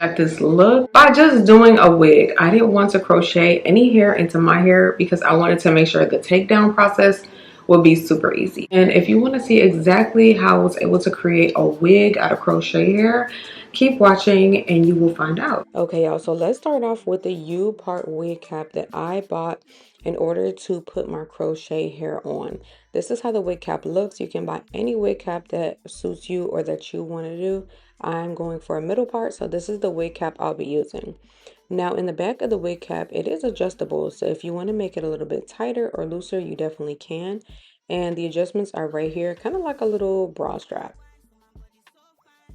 at this look by just doing a wig. I didn't want to crochet any hair into my hair because I wanted to make sure the takedown process would be super easy. And if you want to see exactly how I was able to create a wig out of crochet hair, keep watching and you will find out. Okay, y'all, so let's start off with the U part wig cap that I bought in order to put my crochet hair on. This is how the wig cap looks. You can buy any wig cap that suits you or that you want to do. I'm going for a middle part, so this is the wig cap I'll be using. Now in the back of the wig cap, it is adjustable, so if you want to make it a little bit tighter or looser, you definitely can. And the adjustments are right here, kind of like a little bra strap.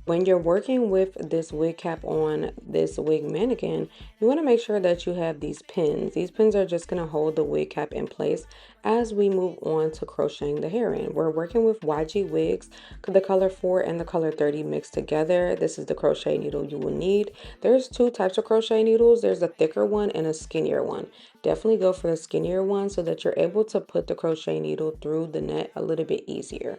When you're working with this wig cap on this wig mannequin, you want to make sure that you have these pins. These pins are just going to hold the wig cap in place as we move on to crocheting the hair in. We're working with YGWigs, the color 4 and the color 30 mixed together. This is the crochet needle you will need. There's two types of crochet needles. There's a thicker one and a skinnier one. Definitely go for the skinnier one so that you're able to put the crochet needle through the net a little bit easier.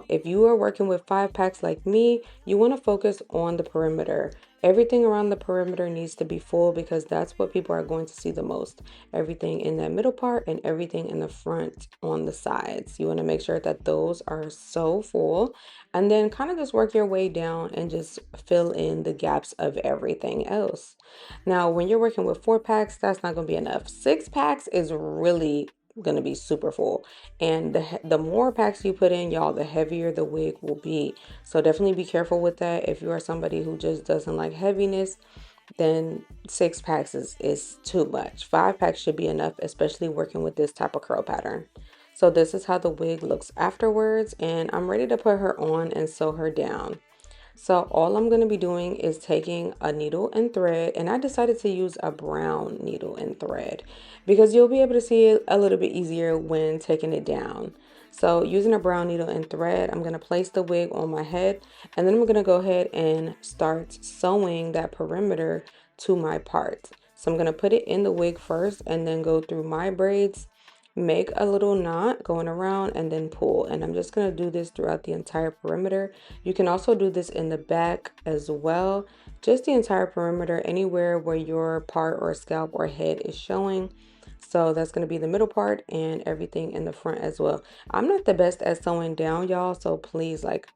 If you are working with 5 packs like me, you want to focus on the perimeter. Everything around the perimeter needs to be full because that's what people are going to see the most. Everything in that middle part and everything in the front on the sides. You want to make sure that those are so full, and then kind of just work your way down and just fill in the gaps of everything else. Now, when you're working with 4 packs, that's not going to be enough. 6 packs is really going to be super full, and the more packs you put in, y'all, the heavier the wig will be. So definitely be careful with that. If you are somebody who just doesn't like heaviness, then 6 packs is too much. 5 packs should be enough, especially working with this type of curl pattern. So this is how the wig looks afterwards, and I'm ready to put her on and sew her down. So all I'm going to be doing is taking a needle and thread, and I decided to use a brown needle and thread because you'll be able to see it a little bit easier when taking it down. So using a brown needle and thread, I'm going to place the wig on my head, and then I'm going to go ahead and start sewing that perimeter to my part. So I'm going to put it in the wig first and then go through my braids, make a little knot going around, and then pull. And I'm just going to do this throughout the entire perimeter. You can also do this in the back as well, just the entire perimeter, anywhere where your part or scalp or head is showing. So that's going to be the middle part and everything in the front as well. I'm not the best at sewing down, y'all, so please, like,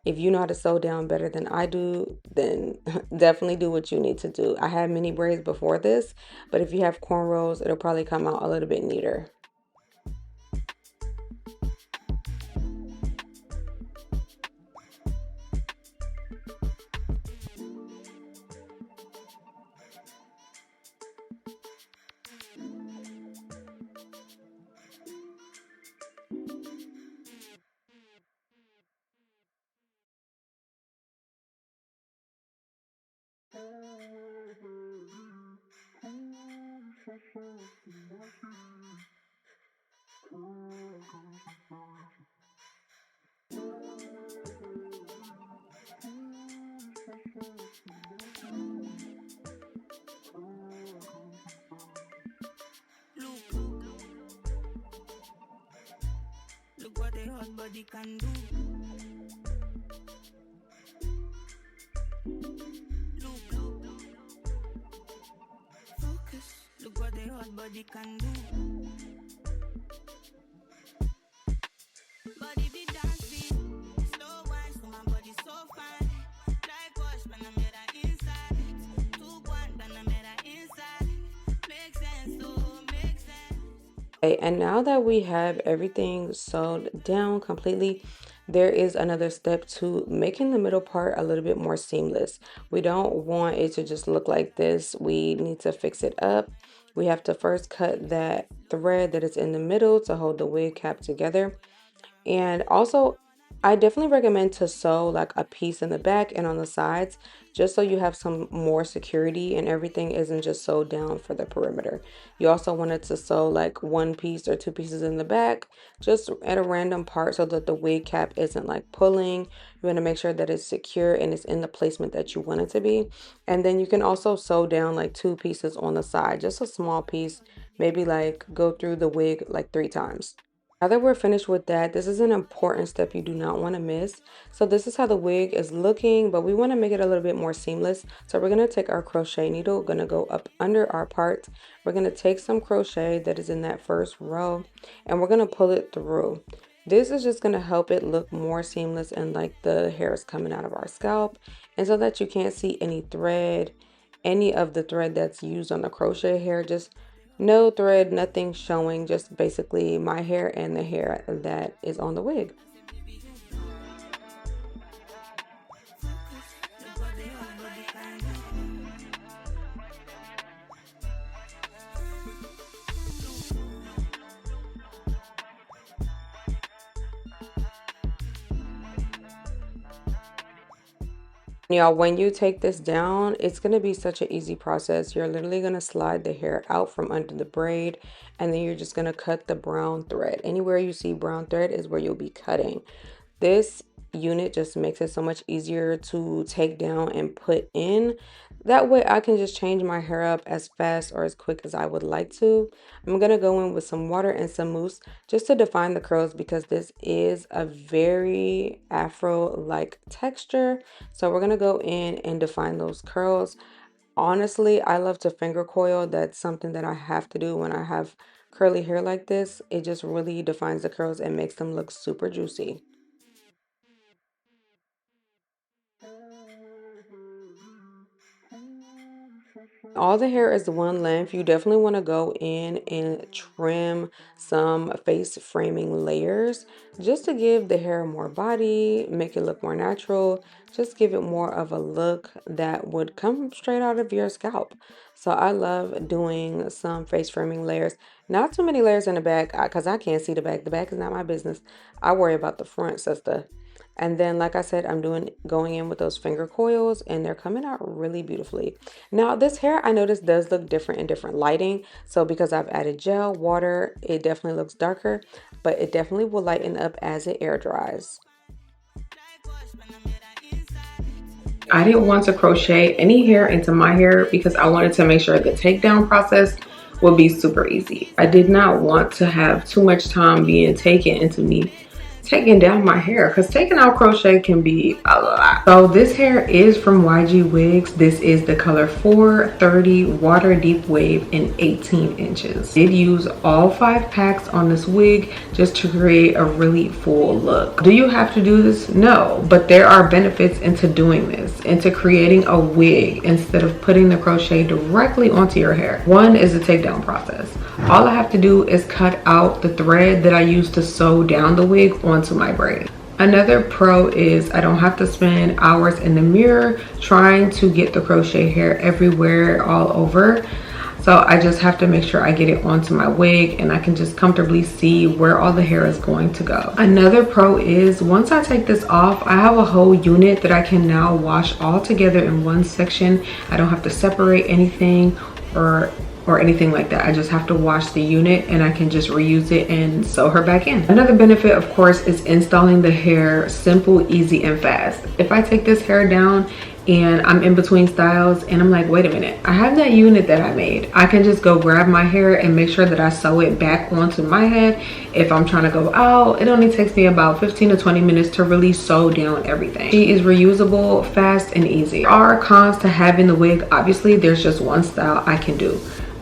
if you know how to sew down better than I do, then definitely do what you need to do. I had mini braids before this, but if you have cornrows, it'll probably come out a little bit neater. Look what a hot body can do. Look. Focus. Look what a hot body can do. Body be dance beat. Slow wine, so my body so fine. Like wash, when I made her inside. 2-1, when I made her inside. Makes sense, oh, makes sense. Okay, and now that we have everything sewed down completely, there is another step to making the middle part a little bit more seamless. We don't want it to just look like this. We need to fix it up. We have to first cut that thread that is in the middle to hold the wig cap together. And also, I definitely recommend to sew like a piece in the back and on the sides, just so you have some more security and everything isn't just sewed down for the perimeter. You also wanted to sew like 1 piece or 2 pieces in the back, just at a random part, so that the wig cap isn't like pulling. You want to make sure that it's secure and it's in the placement that you want it to be. And then you can also sew down like 2 pieces on the side, just a small piece, maybe like go through the wig like 3 times. Now that we're finished with that, this is an important step you do not want to miss. So this is how the wig is looking, but we want to make it a little bit more seamless. So we're going to take our crochet needle, going to go up under our part. We're going to take some crochet that is in that first row, and we're going to pull it through. This is just going to help it look more seamless and like the hair is coming out of our scalp, and so that you can't see any thread, any of the thread that's used on the crochet hair. Just no thread, nothing showing, just basically my hair and the hair that is on the wig. Y'all, when you take this down, it's going to be such an easy process. You're literally going to slide the hair out from under the braid, and then you're just going to cut the brown thread. Anywhere you see brown thread is where you'll be cutting. This unit just makes it so much easier to take down and put in. That way I can just change my hair up as fast or as quick as I would like to. I'm going to go in with some water and some mousse just to define the curls, because this is a very afro-like texture. So we're going to go in and define those curls. Honestly, I love to finger coil. That's something that I have to do when I have curly hair like this. It just really defines the curls and makes them look super juicy. All the hair is one length. You definitely want to go in and trim some face framing layers just to give the hair more body, make it look more natural, just give it more of a look that would come straight out of your scalp. So I love doing some face framing layers. Not too many layers in the back because I can't see the back. The back is not my business. I worry about the front, sister. And then, like I said, I'm going in with those finger coils, and they're coming out really beautifully. Now, this hair I noticed does look different in different lighting. So because I've added gel, water, it definitely looks darker, but it definitely will lighten up as it air dries. I didn't want to crochet any hair into my hair because I wanted to make sure the takedown process would be super easy. I did not want to have too much time being taken into me taking down my hair, because taking out crochet can be a lot. So this hair is from YGWigs. This is the color 430 water deep wave in 18 inches. I did use all 5 packs on this wig just to create a really full look. Do you have to do this? No, but there are benefits into doing this, into creating a wig instead of putting the crochet directly onto your hair. One is the takedown process. All I have to do is cut out the thread that I used to sew down the wig onto my braid. Another pro is I don't have to spend hours in the mirror trying to get the crochet hair everywhere all over. So I just have to make sure I get it onto my wig, and I can just comfortably see where all the hair is going to go. Another pro is once I take this off, I have a whole unit that I can now wash all together in one section. I don't have to separate anything or anything like that. I just have to wash the unit, and I can just reuse it and sew her back in. Another benefit, of course, is installing the hair simple, easy, and fast. If I take this hair down and I'm in between styles and I'm like, wait a minute, I have that unit that I made. I can just go grab my hair and make sure that I sew it back onto my head. If I'm trying to go out, it only takes me about 15 to 20 minutes to really sew down everything. She is reusable, fast, and easy. There are cons to having the wig. Obviously, there's just one style I can do.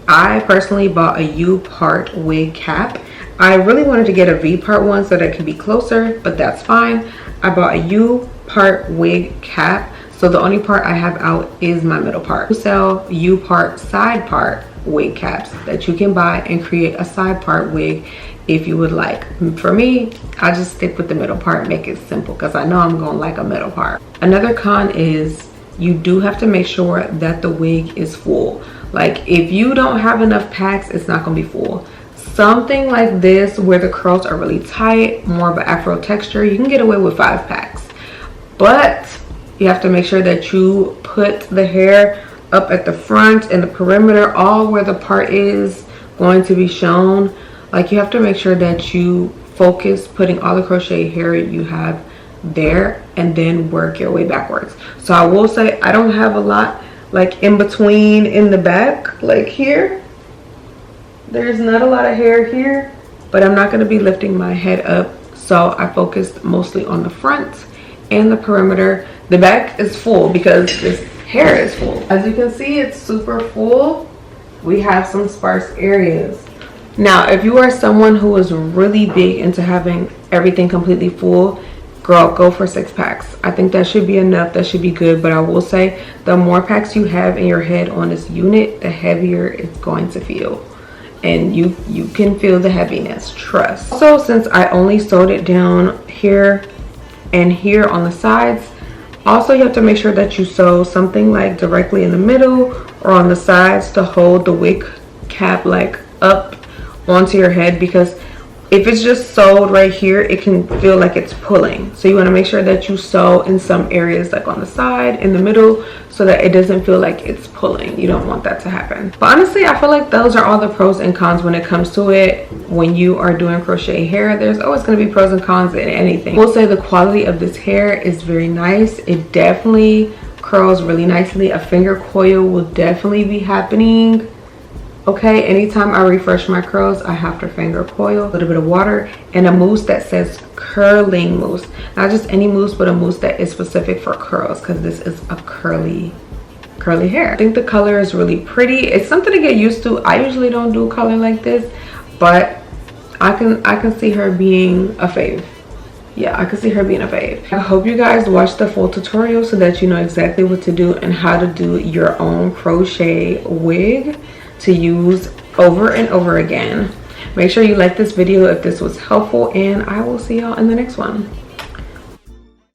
I personally bought a U-part wig cap. I really wanted to get a V-part one so that it could be closer, but that's fine. I bought a U-part wig cap, so the only part I have out is my middle part. We sell U-part side part wig caps that you can buy and create a side part wig if you would like. For me, I just stick with the middle part, make it simple, because I know I'm gonna like a middle part. Another con is you do have to make sure that the wig is full. Like if you don't have enough packs, it's not gonna be full. Something like this where the curls are really tight, more of an afro texture, you can get away with 5 packs. But you have to make sure that you put the hair up at the front and the perimeter, all where the part is going to be shown. Like you have to make sure that you focus putting all the crochet hair you have there and then work your way backwards. So I will say I don't have a lot like in between in the back, like here. There's not a lot of hair here, but I'm not going to be lifting my head up, so I focused mostly on the front and the perimeter. The back is full because this hair is full. As you can see, it's super full. We have some sparse areas. Now, if you are someone who is really big into having everything completely full, girl, go for 6 packs. I think that should be enough. That should be good. But I will say, the more packs you have in your head on this unit, the heavier it's going to feel. And you can feel the heaviness, trust. Also, since I only sewed it down here and here on the sides, also you have to make sure that you sew something like directly in the middle or on the sides to hold the wig cap like up onto your head, because if it's just sewed right here, it can feel like it's pulling. So you want to make sure that you sew in some areas like on the side, in the middle, so that it doesn't feel like it's pulling. You don't want that to happen. But honestly, I feel like those are all the pros and cons when it comes to it. When you are doing crochet hair, there's always going to be pros and cons in anything. We'll say the quality of this hair is very nice. It definitely curls really nicely. A finger coil will definitely be happening. Okay, anytime I refresh my curls, I have to finger coil, a little bit of water, and a mousse that says curling mousse. Not just any mousse, but a mousse that is specific for curls, because this is a curly hair. I think the color is really pretty. It's something to get used to. I usually don't do color like this, but I can see her being a fave. Yeah, I can see her being a fave. I hope you guys watch the full tutorial so that you know exactly what to do and how to do your own crochet wig to use over and over again. Make sure you like this video if this was helpful, and I will see y'all in the next one.